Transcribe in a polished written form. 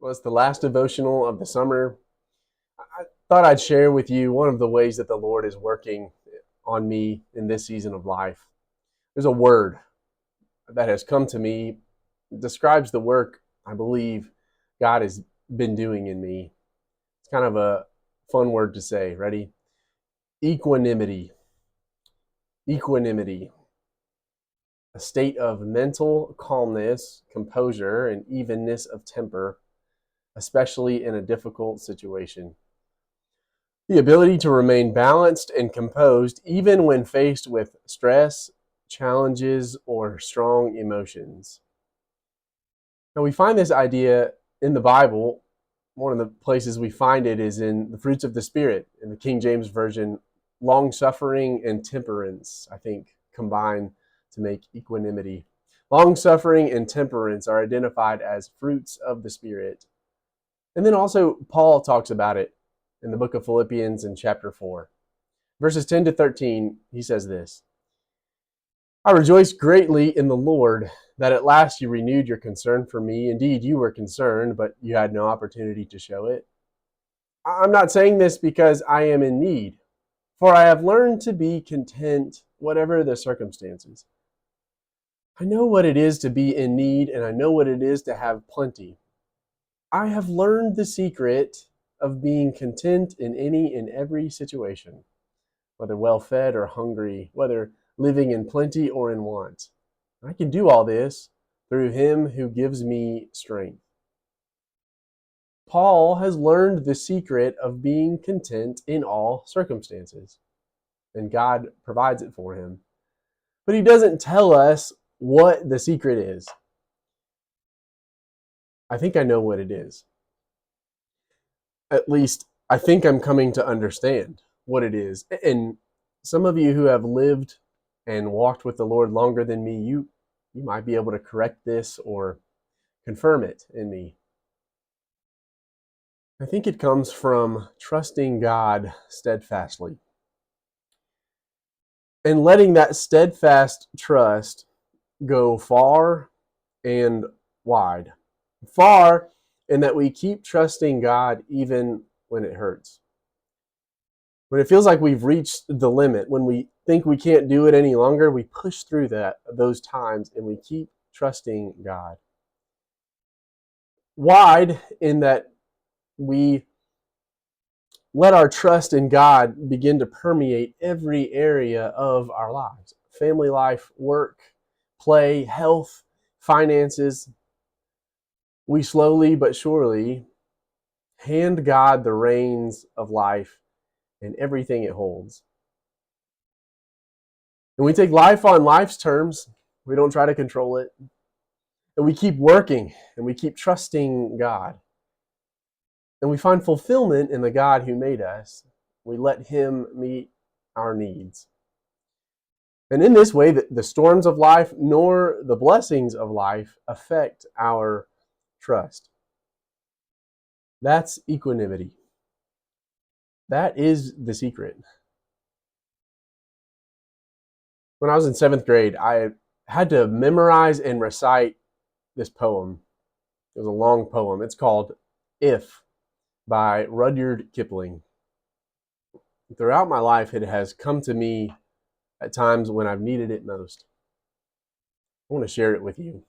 Well, it's the last devotional of the summer. I thought I'd share with you one of the ways that the Lord is working on me in this season of life. There's a word that has come to me, it describes the work I believe God has been doing in me. It's kind of a fun word to say. Ready? Equanimity. Equanimity. A state of mental calmness, composure, and evenness of temper, especially in a difficult situation. The ability to remain balanced and composed even when faced with stress, challenges, or strong emotions. Now, we find this idea in the Bible. One of the places we find it is in the fruits of the Spirit. In the King James Version, long suffering and temperance, I think, combine to make equanimity. Long suffering and temperance are identified as fruits of the Spirit. And then also, Paul talks about it in the book of Philippians in chapter 4. Verses 10 to 13, he says this: I rejoice greatly in the Lord that at last you renewed your concern for me. Indeed, you were concerned, but you had no opportunity to show it. I'm not saying this because I am in need, for I have learned to be content, whatever the circumstances. I know what it is to be in need, and I know what it is to have plenty. I have learned the secret of being content in any and every situation, whether well-fed or hungry, whether living in plenty or in want. I can do all this through him who gives me strength. Paul has learned the secret of being content in all circumstances, and God provides it for him. But he doesn't tell us what the secret is. I think I know what it is. At least I think I'm coming to understand what it is. And some of you who have lived and walked with the Lord longer than me, you might be able to correct this or confirm it in me. I think it comes from trusting God steadfastly and letting that steadfast trust go far and wide. Far in that we keep trusting God even when it hurts. When it feels like we've reached the limit, when we think we can't do it any longer, we push through those times and we keep trusting God. Wide in that we let our trust in God begin to permeate every area of our lives: family life, work, play, health, finances. We slowly but surely hand God the reins of life and everything it holds. And we take life on life's terms. We don't try to control it. And we keep working and we keep trusting God. And we find fulfillment in the God who made us. We let him meet our needs. And in this way, the storms of life nor the blessings of life affect our trust. That's equanimity. That is the secret. When I was in 7th grade, I had to memorize and recite this poem. It was a long poem. It's called If by Rudyard Kipling. Throughout my life, it has come to me at times when I've needed it most. I want to share it with you.